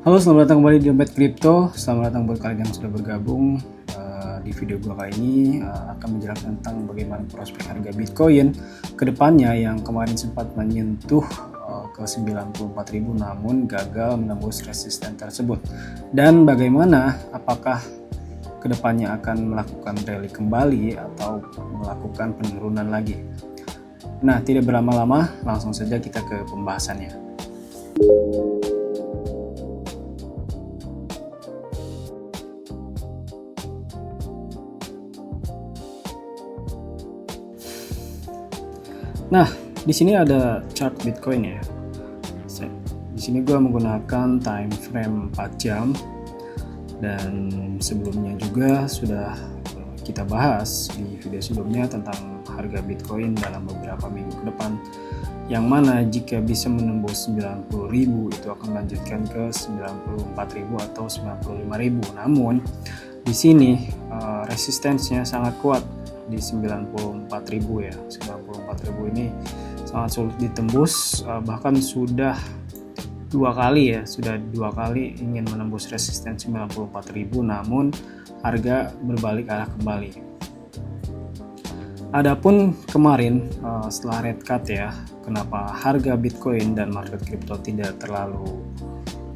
Halo, selamat datang kembali di Dompet Kripto. Selamat datang buat kalian yang sudah bergabung. Di video gue kali ini akan menjelaskan tentang bagaimana prospek harga Bitcoin ke depannya yang kemarin sempat menyentuh ke 94.000 namun gagal menembus resisten tersebut. Dan bagaimana, apakah ke depannya akan melakukan rally kembali atau melakukan penurunan lagi. Nah, tidak berlama-lama, langsung saja kita ke pembahasannya. Nah, di sini ada chart Bitcoin ya. Di sini gue menggunakan time frame 4 jam dan sebelumnya juga sudah kita bahas di video sebelumnya tentang harga Bitcoin dalam beberapa minggu ke depan, yang mana jika bisa menembus 90.000 itu akan melanjutkan ke 94.000 atau 95.000. Namun di sini resistensinya sangat kuat di 94.000 ya. 94.000 ini sangat sulit ditembus, bahkan sudah dua kali ingin menembus resistensi 94.000 namun harga berbalik arah kembali. Adapun kemarin setelah red cut ya, kenapa harga Bitcoin dan market crypto tidak terlalu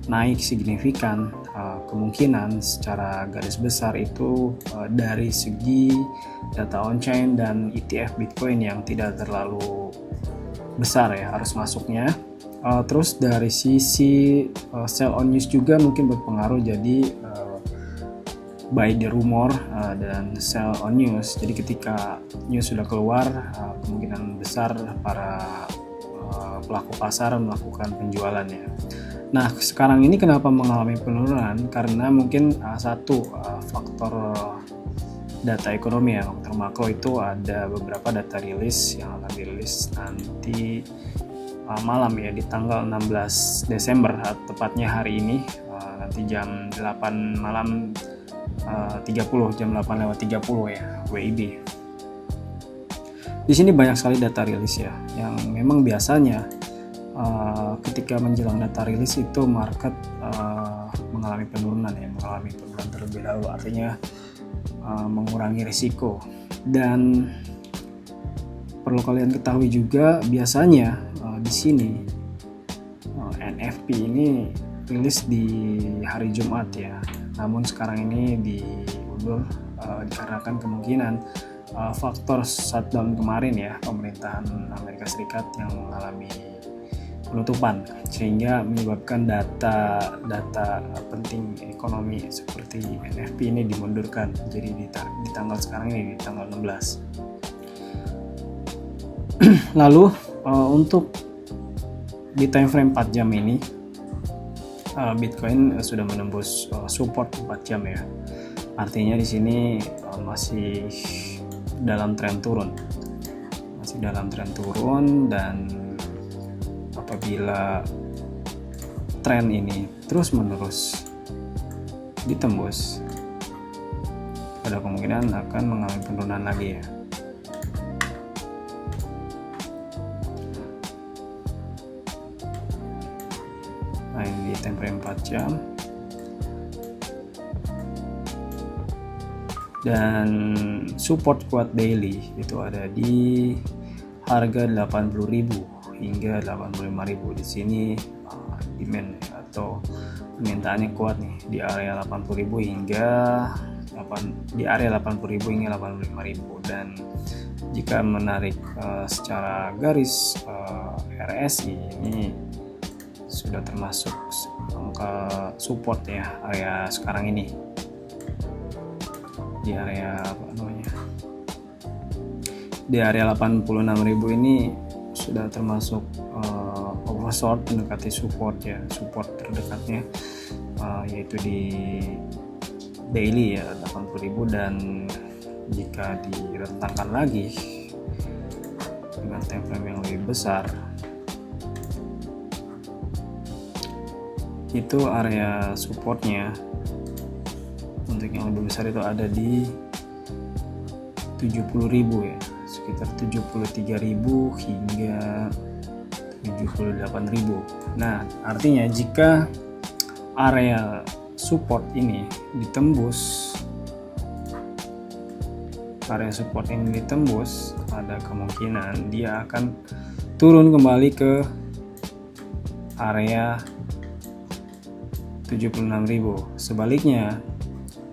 naik signifikan, kemungkinan secara garis besar itu dari segi data on-chain dan ETF Bitcoin yang tidak terlalu besar ya arus masuknya. Terus dari sisi sell on news juga mungkin berpengaruh, jadi buy the rumor dan sell on news. Jadi ketika news sudah keluar, kemungkinan besar para pelaku pasar melakukan penjualannya. Nah, sekarang ini kenapa mengalami penurunan? Karena mungkin satu faktor data ekonomi ya, faktor makro itu ada beberapa data rilis yang akan dirilis nanti malam ya, di tanggal 16 Desember, tepatnya hari ini, nanti jam 8 malam 30, jam 8:30 ya, WIB. Di sini banyak sekali data rilis ya, yang memang biasanya ketika menjelang data rilis itu market mengalami penurunan terlebih dahulu, artinya mengurangi risiko. Dan perlu kalian ketahui juga, biasanya di sini NFT ini rilis di hari Jumat ya, namun sekarang ini diundur dikarenakan kemungkinan faktor shutdown kemarin ya, pemerintahan Amerika Serikat yang mengalami penutupan, sehingga menyebabkan data penting ekonomi seperti NFT ini dimundurkan. Jadi di tanggal sekarang ini, di tanggal 16. Lalu untuk di time frame 4 jam ini, Bitcoin sudah menembus support 4 jam ya. Artinya di sini masih dalam tren turun. Dan apabila tren ini terus menerus ditembus, ada kemungkinan akan mengalami penurunan lagi ya. Nah, ini di time frame 4 jam dan support kuat daily itu ada di harga 80.000 hingga 85.000. Di sini demand atau permintaannya kuat nih di area 80.000 hingga 85.000, dan jika menarik secara garis RSI ini sudah termasuk angka support ya, area sekarang ini di area di area 86.000 ini sudah termasuk oversold, mendekati support ya, support terdekatnya yaitu di daily ya 80.000, dan jika direntangkan lagi dengan time frame yang lebih besar itu area supportnya untuk yang lebih besar itu ada di 70.000 ya, sekitar 73.000 hingga 78.000. Nah, artinya jika area support ini ditembus, ada kemungkinan dia akan turun kembali ke area 76.000. Sebaliknya,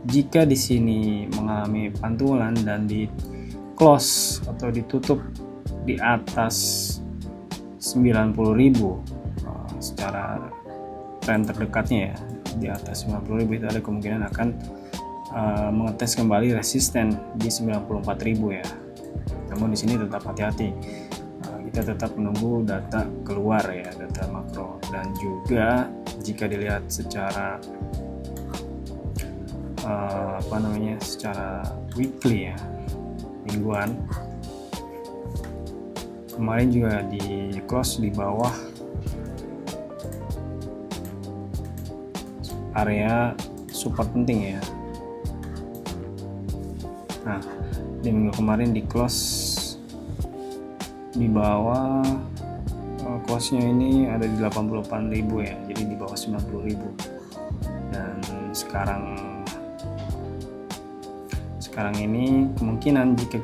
jika di sini mengalami pantulan dan di close atau ditutup di atas 90.000 secara tren terdekatnya ya, di atas 90.000, itu ada kemungkinan akan mengetes kembali resisten di 94.000 ya. Namun di sini tetap hati-hati. Kita tetap menunggu data keluar ya, data makro, dan juga jika dilihat secara secara weekly ya, mingguan, kemarin juga di close di bawah area support penting ya. Nah, di minggu kemarin di close di bawah, close-nya ini ada di 88.000 ya, jadi di bawah 90.000. Dan sekarang ini kemungkinan jika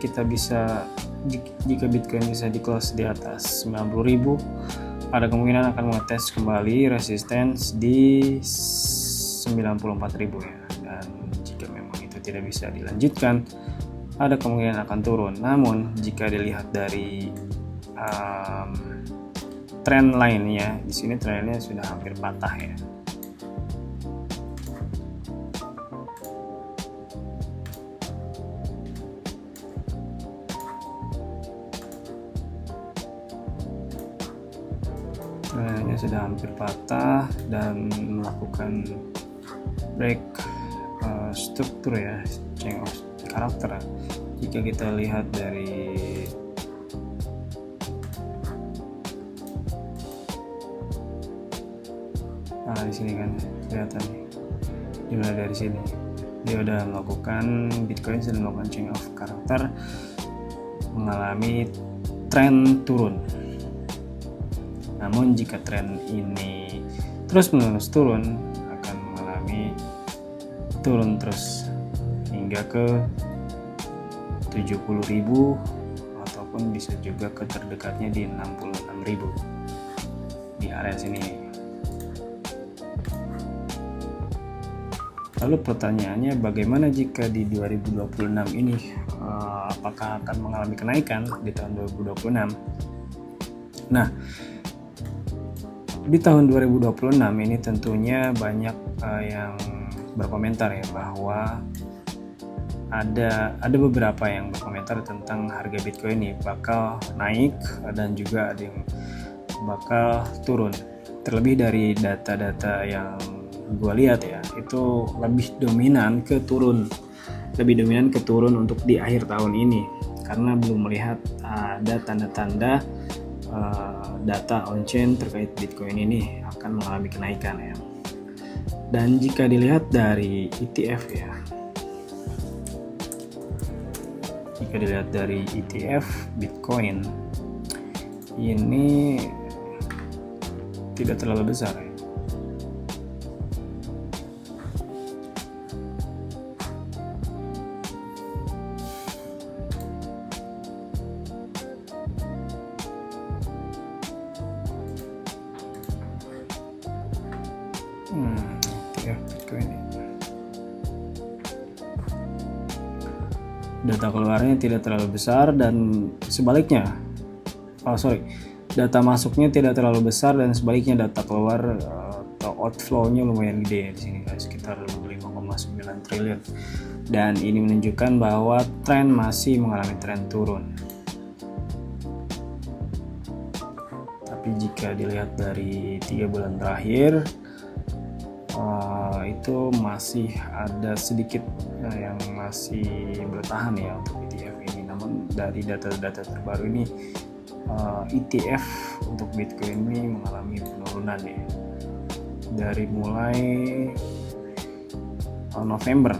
Bitcoin bisa di close di atas 90.000, ada kemungkinan akan mengetes kembali resistance di 94.000 ya. Dan jika memang itu tidak bisa dilanjutkan, ada kemungkinan akan turun. Namun jika dilihat dari trend line-nya, di sini trendnya sudah hampir patah ya. Trendnya sudah hampir patah dan melakukan break struktur ya, change of karakter. Jika kita lihat dari di sini kan kelihatan nih, dimulai dari sini dia udah melakukan, Bitcoin sudah melakukan change of karakter, mengalami tren turun. Namun jika tren ini terus menerus turun, akan mengalami turun terus hingga ke 70.000 ataupun bisa juga ke terdekatnya di 66.000 di area sini. Lalu pertanyaannya, bagaimana jika di 2026 ini apakah akan mengalami kenaikan di tahun 2026? Nah, di tahun 2026 ini tentunya banyak yang berkomentar ya, bahwa ada beberapa yang berkomentar tentang harga Bitcoin ini bakal naik dan juga ada yang bakal turun. Terlebih dari data-data yang gue lihat ya, itu lebih dominan ke turun untuk di akhir tahun ini, karena belum melihat ada tanda-tanda data on-chain terkait Bitcoin ini akan mengalami kenaikan ya. Dan jika dilihat dari ETF ya, ETF Bitcoin ini tidak terlalu besar ya. Bitcoin. Data keluarnya tidak terlalu besar dan sebaliknya, data masuknya tidak terlalu besar dan sebaliknya data keluar atau outflow-nya lumayan gede di sini guys, sekitar 5,9 triliun. Dan ini menunjukkan bahwa tren masih mengalami tren turun. Tapi jika dilihat dari 3 bulan terakhir, itu masih ada sedikit yang masih bertahan ya untuk ETF ini. Namun dari data-data terbaru ini, ETF untuk Bitcoin ini mengalami penurunan ya, dari mulai November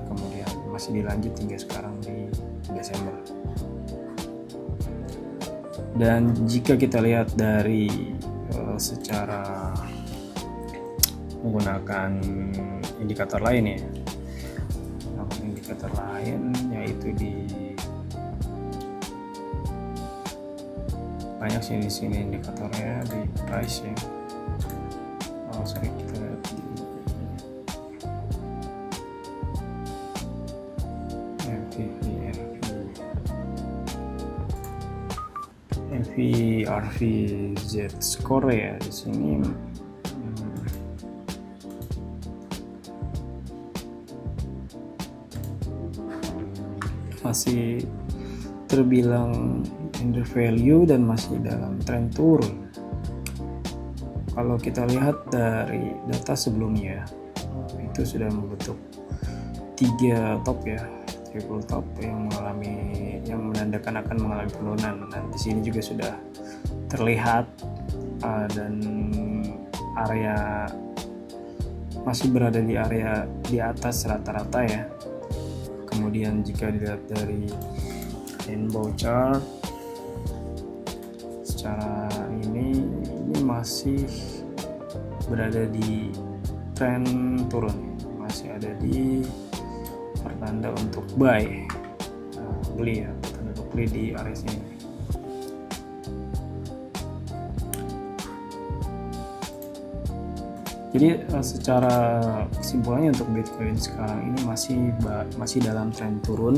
kemudian masih dilanjut hingga sekarang di Desember. Dan jika kita lihat dari secara menggunakan indikator lain ya. Indikator lain yaitu di banyak sih di sini indikatornya di price ya. Kita lihat di MV/RV Z-score ya di sini. Masih terbilang under value dan masih dalam tren turun. Kalau kita lihat dari data sebelumnya, itu sudah membentuk 3 top ya, triple top yang menandakan akan mengalami penurunan. Dan di sini juga sudah terlihat dan area masih berada di area di atas rata-rata ya. Kemudian jika dilihat dari rainbow chart secara ini masih berada di tren turun, masih ada di pertanda untuk buy, beli ya, pertanda untuk beli di area sini. Jadi secara kesimpulannya untuk Bitcoin sekarang ini masih dalam tren turun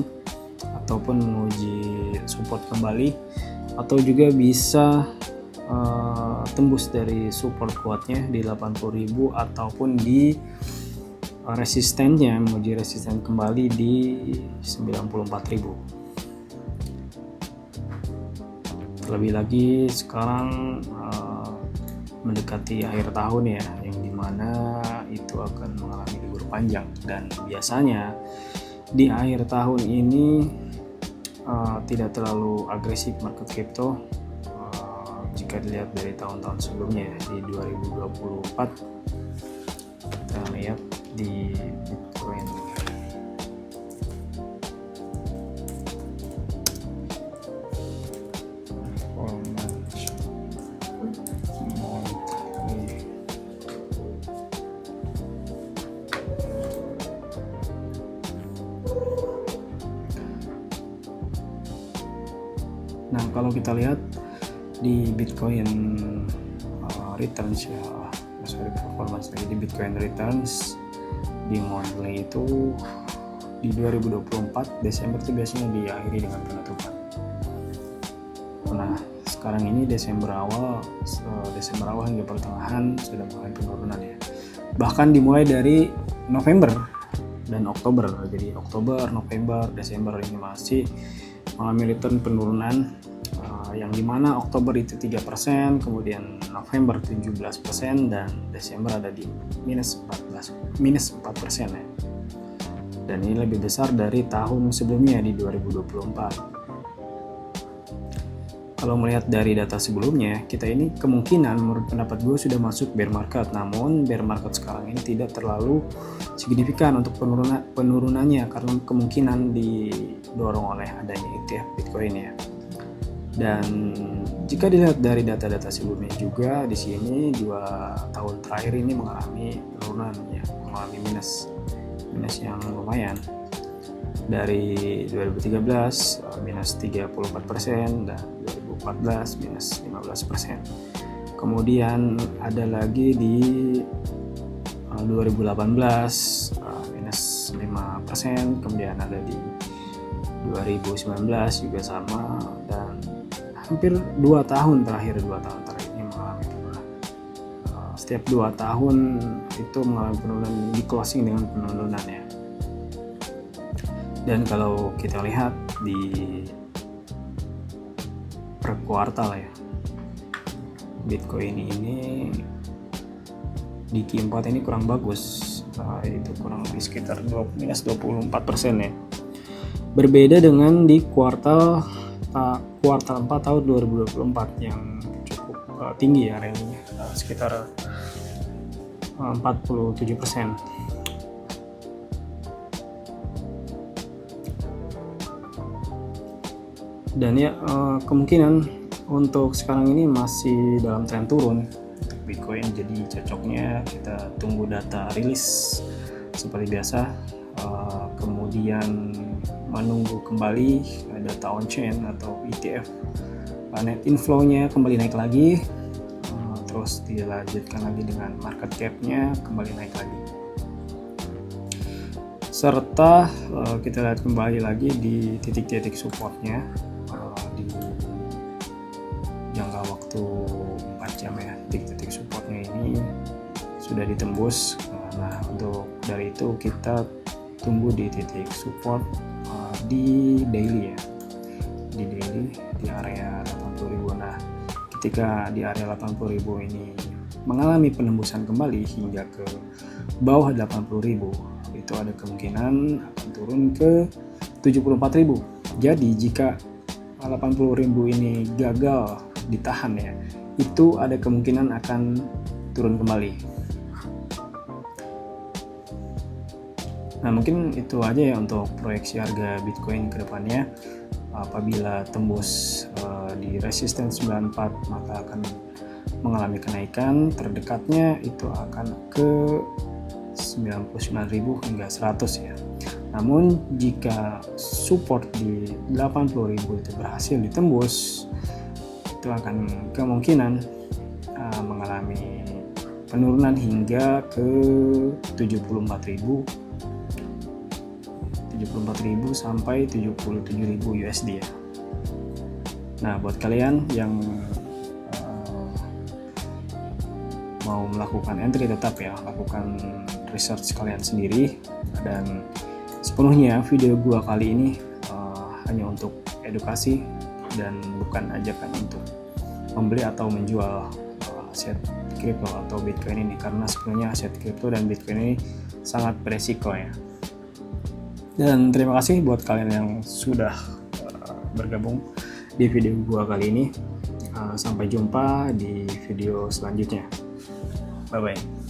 ataupun menguji support kembali, atau juga bisa tembus dari support kuatnya di 80.000 ataupun di resistennya, menguji resisten kembali di 94.000. Terlebih lagi sekarang mendekati akhir tahun ya, yang dimana itu akan mengalami libur panjang, dan biasanya di akhir tahun ini tidak terlalu agresif market crypto jika dilihat dari tahun-tahun sebelumnya. Di 2024 kita lihat di Bitcoin Nah, kalau kita lihat di Bitcoin returns ya, performance lagi di Bitcoin returns di monthly itu di 2024 Desember itu biasanya diakhiri dengan penutupan. Nah, sekarang ini Desember awal hingga pertengahan sudah mulai penurunan ya. Bahkan dimulai dari November dan Oktober. Jadi Oktober, November, Desember ini masih mengalami return penurunan, yang dimana Oktober itu 3%, kemudian November 17%, dan Desember ada di minus 4% ya. Dan ini lebih besar dari tahun sebelumnya di 2024. Kalau melihat dari data sebelumnya, kita ini kemungkinan menurut pendapat gue sudah masuk bear market. Namun bear market sekarang ini tidak terlalu signifikan untuk penurunannya, karena kemungkinan didorong oleh adanya ETF Bitcoin ya. Dan jika dilihat dari data-data sebelumnya juga, di sini 2 tahun terakhir ini mengalami penurunan ya, mengalami minus yang lumayan. Dari 2013 minus 34% dan 2014 minus 15%. Kemudian ada lagi di 2018 minus 5%, kemudian ada di 2019 juga sama, dan hampir 2 tahun terakhir ini mengalami penurunan. Setiap 2 tahun itu mengalami penurunan, di closing dengan penurunan ya. Dan kalau kita lihat di per kuartal ya, Bitcoin ini di Q4 ini kurang bagus, itu kurang lebih sekitar minus 24% ya. Berbeda dengan di kuartal 4 tahun 2024 yang cukup tinggi ya, range-nya sekitar 47%. Dan ya kemungkinan untuk sekarang ini masih dalam tren turun Bitcoin. Jadi cocoknya kita tunggu data rilis seperti biasa, kemudian menunggu kembali data on-chain atau ETF net inflow-nya kembali naik lagi, terus dilanjutkan lagi dengan market cap-nya kembali naik lagi, serta kita lihat kembali lagi di titik-titik support-nya di jangka waktu 4 jam ya. Titik-titik supportnya ini sudah ditembus. Nah, untuk dari itu kita tunggu di titik support di daily ya, di daily di area 80.000. Nah, ketika di area 80.000 ini mengalami penembusan kembali hingga ke bawah 80.000, itu ada kemungkinan akan turun ke 74.000. Jadi jika 80.000 ini gagal ditahan ya, itu ada kemungkinan akan turun kembali. Nah, mungkin itu aja ya untuk proyeksi harga Bitcoin ke depannya. Apabila tembus di resistance 94, maka akan mengalami kenaikan. Terdekatnya itu akan ke 99.000 hingga 100 ya. Namun jika support di 80.000 itu berhasil ditembus, itu akan kemungkinan mengalami penurunan hingga ke 74.000 sampai 77.000 USD ya. Nah, buat kalian yang mau melakukan entry, tetap ya lakukan research kalian sendiri, dan sepenuhnya video gua kali ini hanya untuk edukasi dan bukan ajakan untuk membeli atau menjual aset kripto atau Bitcoin ini, karena sebenarnya aset kripto dan Bitcoin ini sangat beresiko ya. Dan terima kasih buat kalian yang sudah bergabung di video gua kali ini. Sampai jumpa di video selanjutnya. Bye bye.